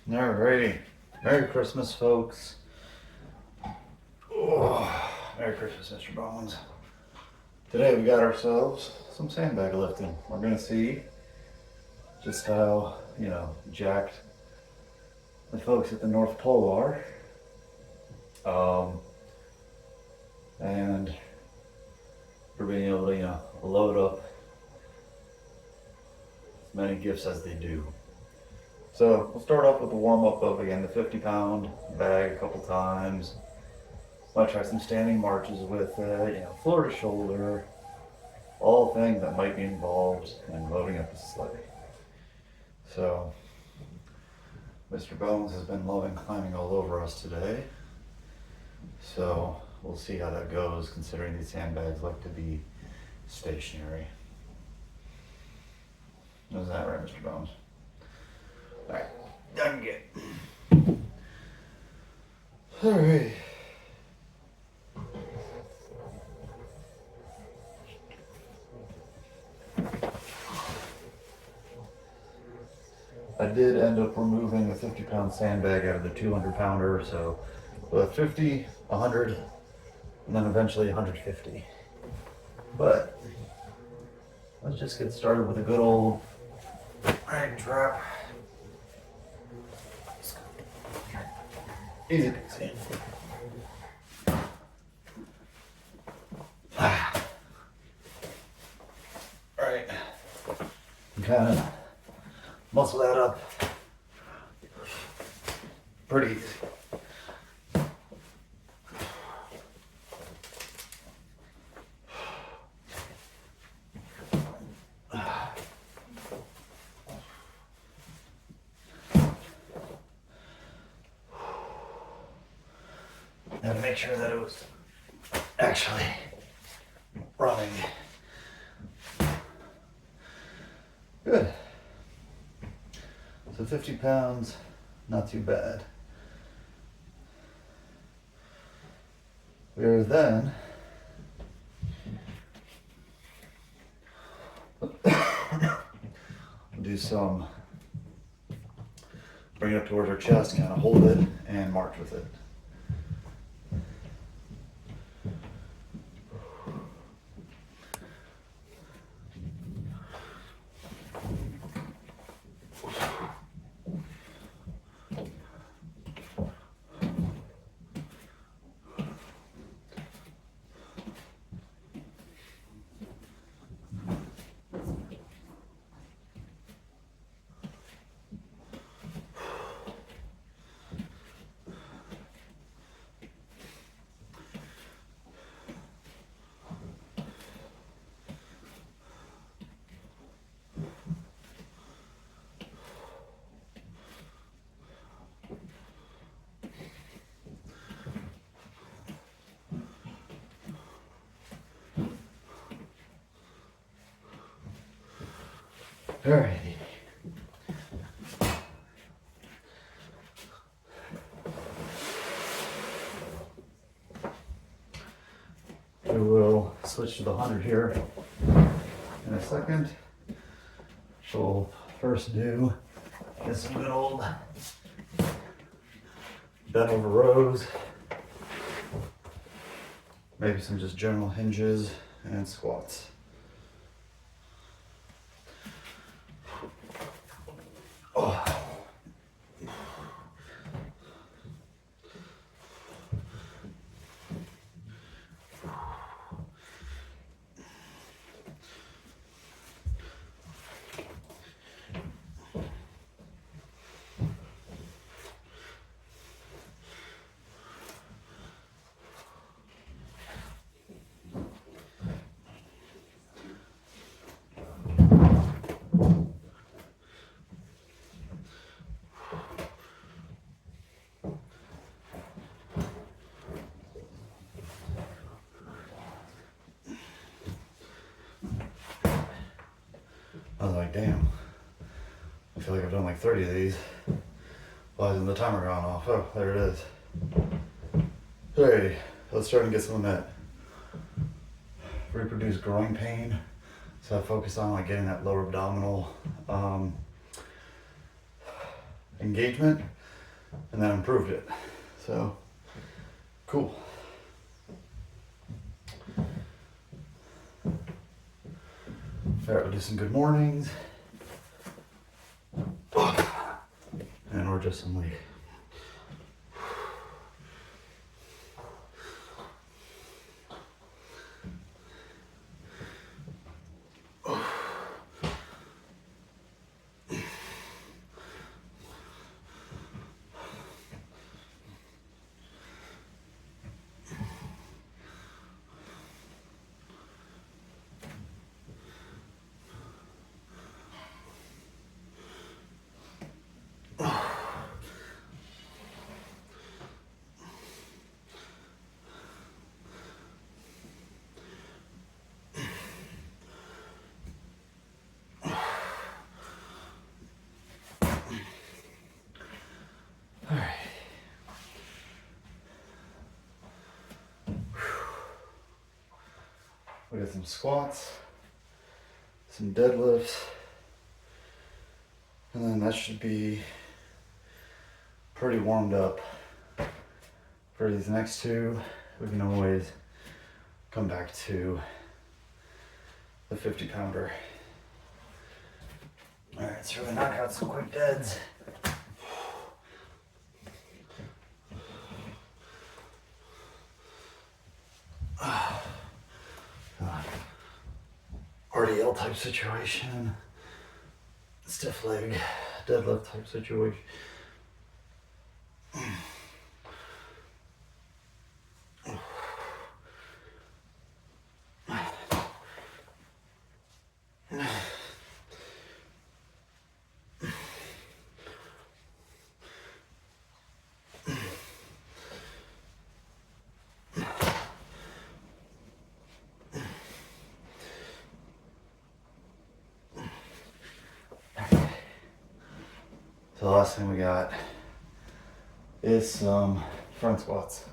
Alrighty. Merry Christmas, folks. Oh, Merry Christmas, Mr. Bones. Today we got ourselves some sandbag lifting. We're gonna see just how, jacked the folks at the North Pole are. And for being able to, load up as many gifts as they do. So we'll start off with the warm up of, again, the 50-pound bag a couple times. Might try some standing marches with it, floor to shoulder, all things that might be involved in loading up a sleigh. So Mr. Bones has been loving climbing all over us today. So we'll see how that goes, considering these sandbags like to be stationary. Is that right, Mr. Bones? All right, done get. All right. I did end up removing the 50-pound sandbag out of the 200-pounder, so 50, 100, and then eventually 150. But let's just get started with a good old rag trap. Easy peasy. Alright. Kind of muscle that up pretty easy. And make sure that it was actually running. Good. So 50 pounds, not too bad. We're then do some, bring it up towards our chest, kind of hold it and march with it. Alrighty. We will switch to the 100 here in a second. So we'll first do is some good old bent over rows. Maybe some just general hinges and squats. I was like, damn, I feel like I've done like 30 of these. Why isn't the timer gone off? Oh, there it is. Alrighty, let's try and get some of that reproduced groin pain. So I focused on like getting that lower abdominal engagement and then improved it. So, cool. All right, we'll do some good mornings. And we're just some lead. We got some squats, some deadlifts, and then that should be pretty warmed up. For these next two, we can always come back to the 50-pounder. All right, so we're gonna knock out some quick deads. RDL type situation, stiff leg, deadlift type situation. So the last thing we got is some front squats.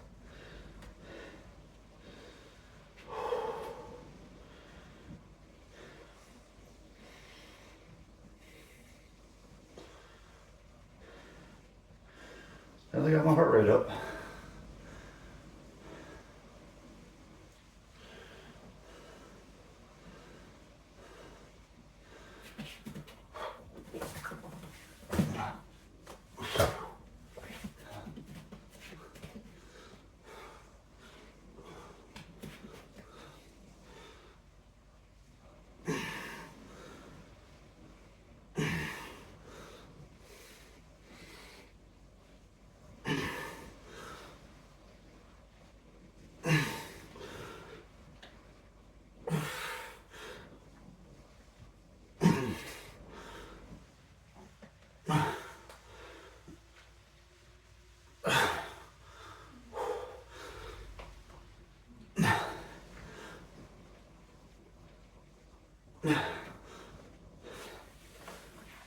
And I got my heart rate up.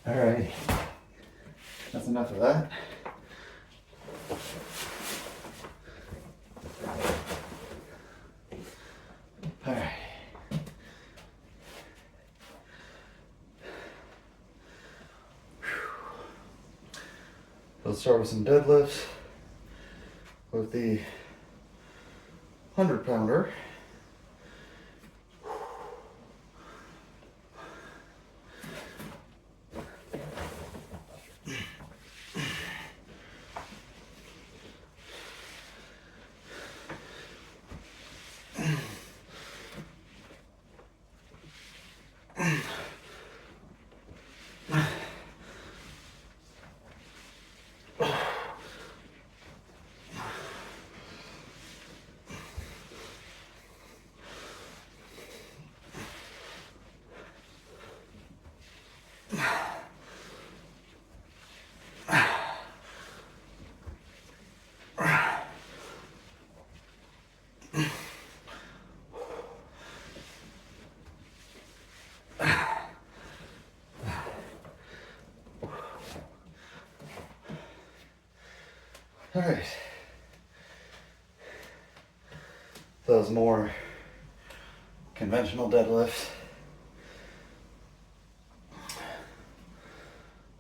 All right, that's enough of that. All right. Let's start with some deadlifts with the 100-pounder. All right. Those more conventional deadlifts.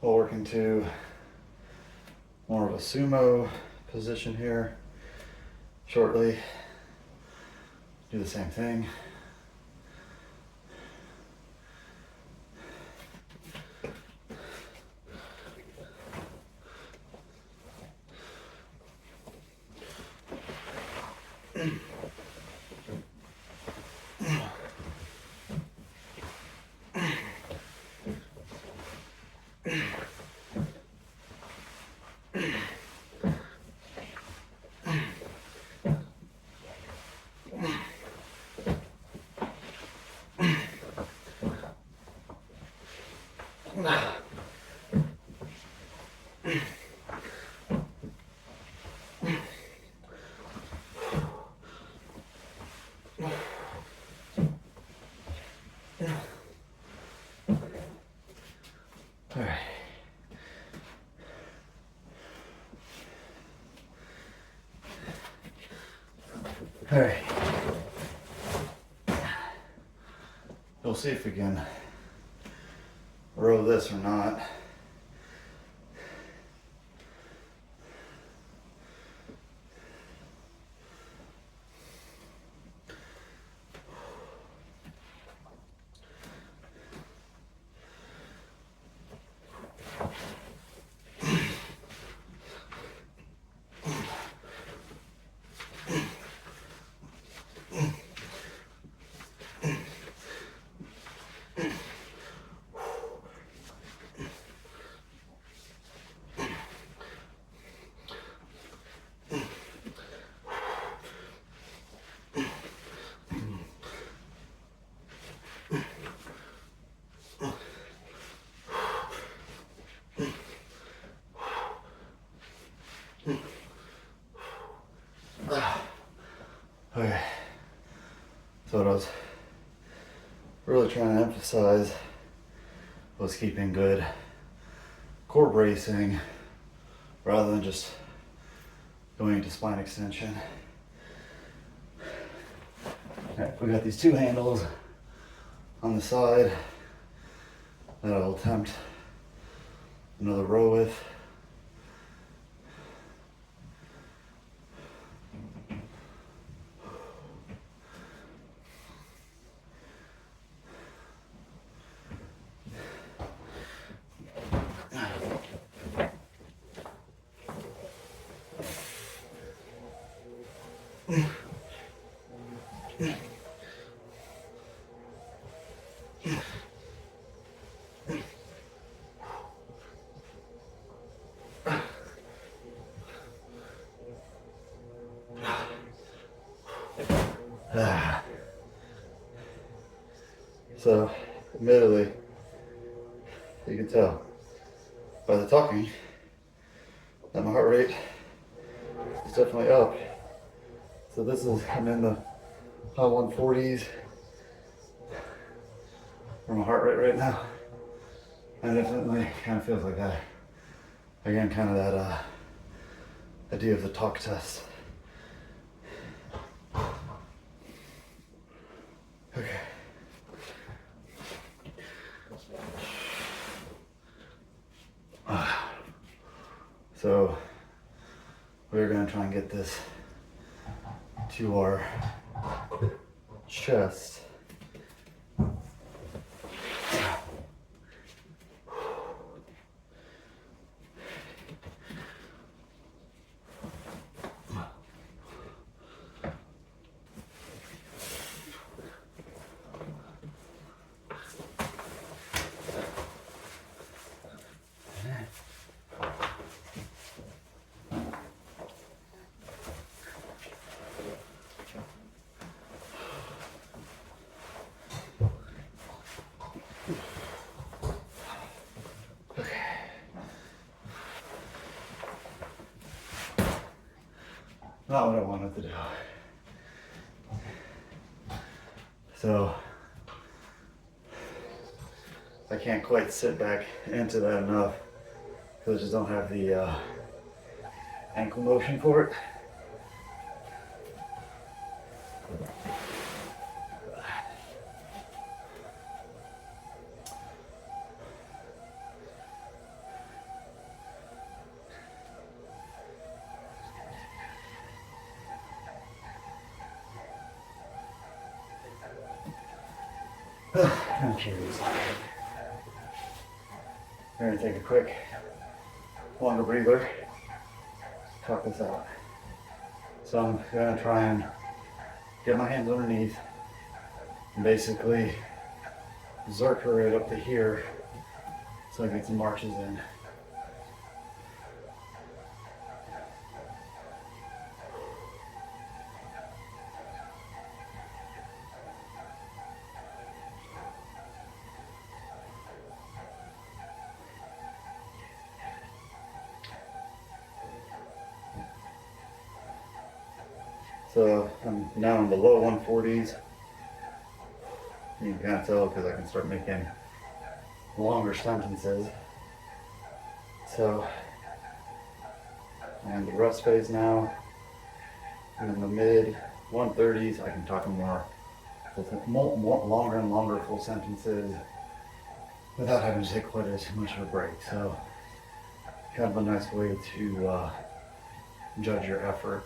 We'll work into more of a sumo position here shortly. Do the same thing. All right. All right. We'll see if we can row this or not. Okay, so what I was really trying to emphasize was keeping good core bracing rather than just going into spine extension. All right, we got these two handles on the side that I'll attempt another row with. So, admittedly, you can tell by the talking that my heart rate is definitely up. So this is, I'm in the high 140s for my heart rate right now. And definitely kind of feels like that. Again, kind of that idea of the talk test. Okay. So we're gonna try and get this to our chest. Not what I wanted to do. So I can't quite sit back into that enough because I just don't have the ankle motion for it. I'm curious. We're gonna take a quick, longer breather. Talk this out. So I'm gonna try and get my hands underneath and basically zerk right up to here so I get some marches in. So I'm now in the low 140s. You can kind of tell because I can start making longer sentences. So, and the rest phase now, I'm in the mid 130s. I can talk more longer and longer full sentences without having to take quite as much of a break. So, kind of a nice way to judge your effort.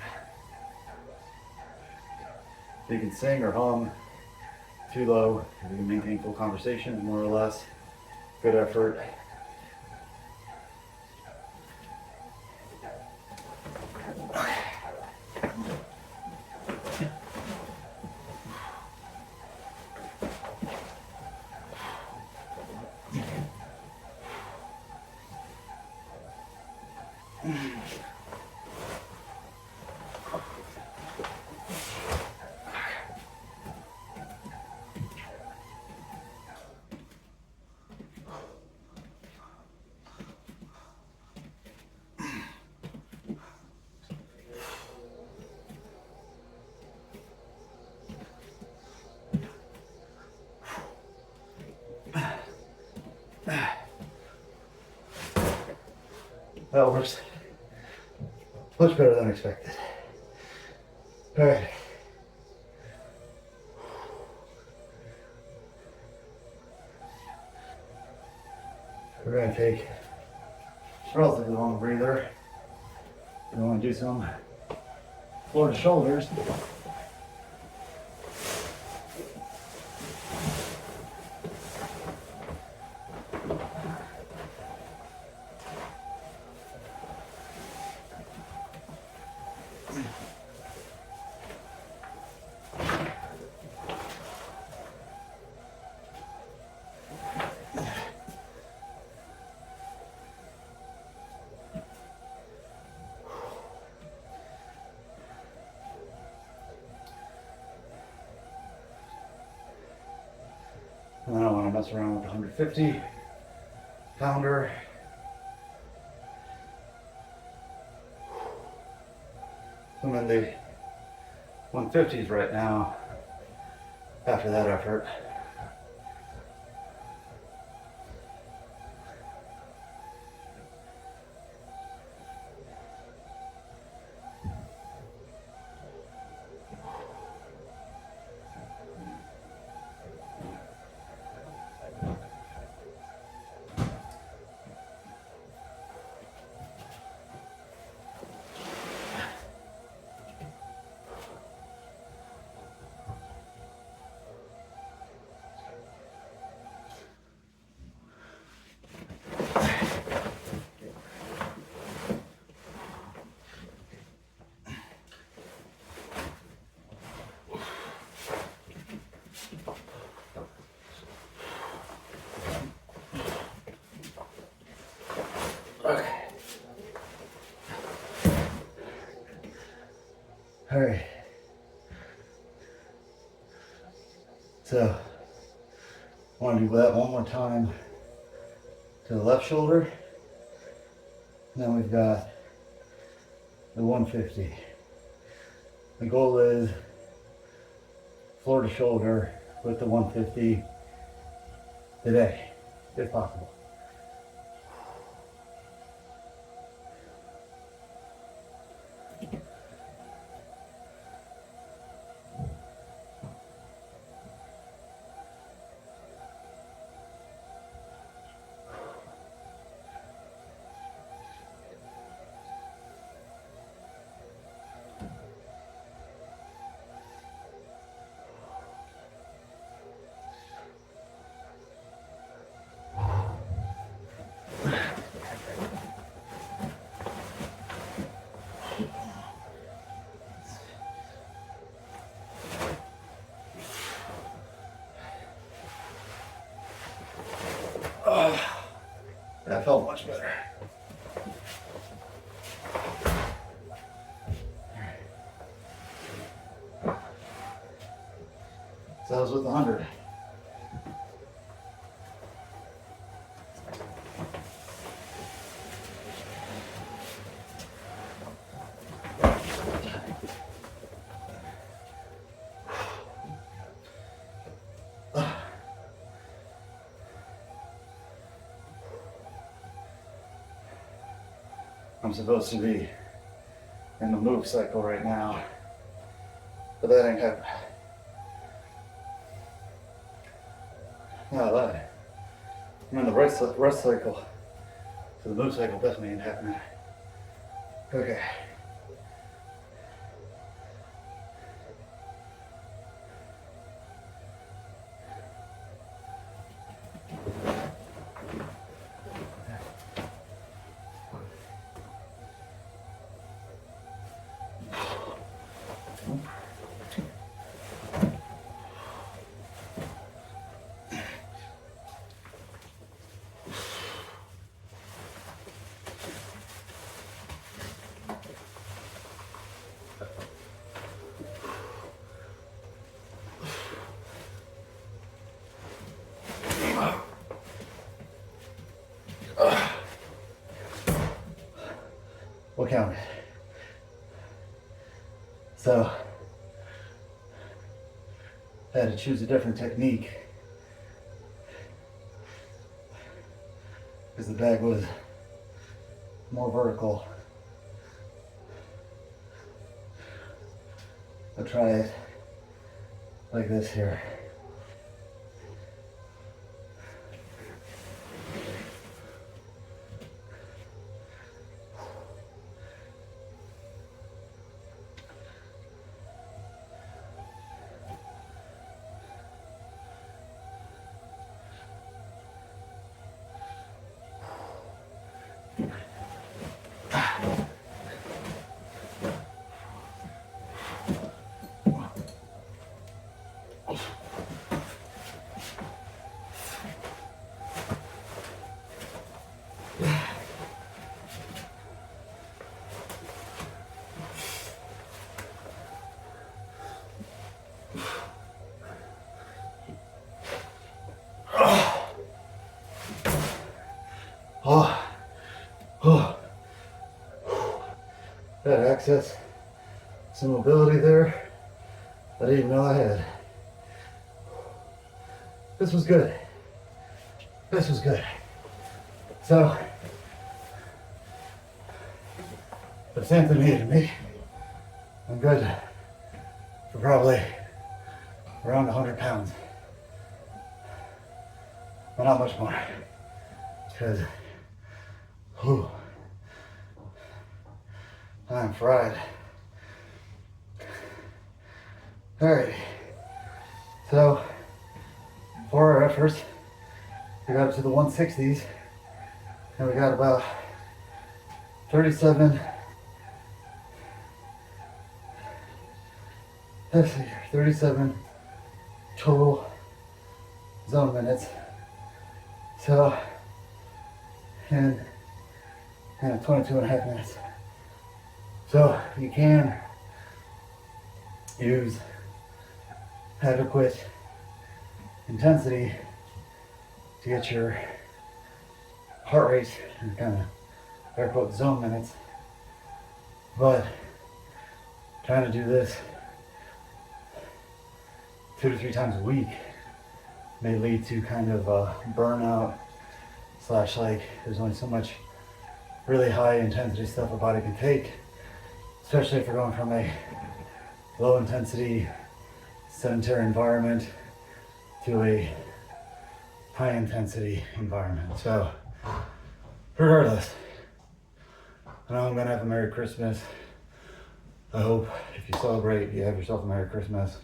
You can sing or hum too low. You can maintain full conversation, more or less. Good effort. That works much better than expected. All right. We're going to take a relatively long breather. We want to do some floor to shoulders. And then I want to mess around with the 150 pounder. I'm in the 150s right now after that effort. Okay. All right. So, I want to do that one more time to the left shoulder. Then we've got the 150. The goal is floor to shoulder with the 150 today, if possible. So I was with 100. I'm supposed to be in the move cycle right now, but that ain't happening. No, I lied. I'm in the rest cycle, so the move cycle definitely ain't happening. Okay. What counted? So I had to choose a different technique because the bag was more vertical. I'll try it like this here. Had access, some mobility there I didn't even know I had. This was good. This was good. So, if Samson needed me, I'm good for probably around 100 pounds. But not much more. Because, I'm fried. Alright. So, for our efforts, we got up to the 160s. And we got about 37, let's see here, 37 total zone minutes. So, and 22 and a half minutes. So you can use adequate intensity to get your heart rate and kind of air quote zone minutes, but trying to do this 2 to 3 times a week may lead to kind of burnout / like there's only so much really high intensity stuff a body can take, especially if we're going from a low intensity sedentary environment to a high intensity environment. So regardless, I know I'm gonna have a Merry Christmas. I hope if you celebrate, you have yourself a Merry Christmas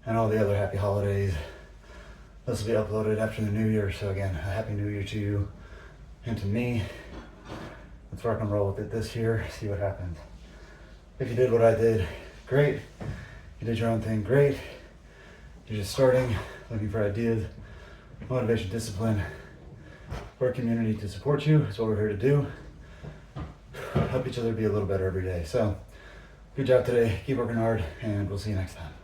and all the other happy holidays. This will be uploaded after the New Year, so again, a Happy New Year to you and to me. Let's rock and roll with it this year, see what happens. If you did what I did, great. You did your own thing, great. You're just starting, looking for ideas, motivation, discipline. We're a community to support you. That's what we're here to do. Help each other be a little better every day. So, good job today. Keep working hard, and we'll see you next time.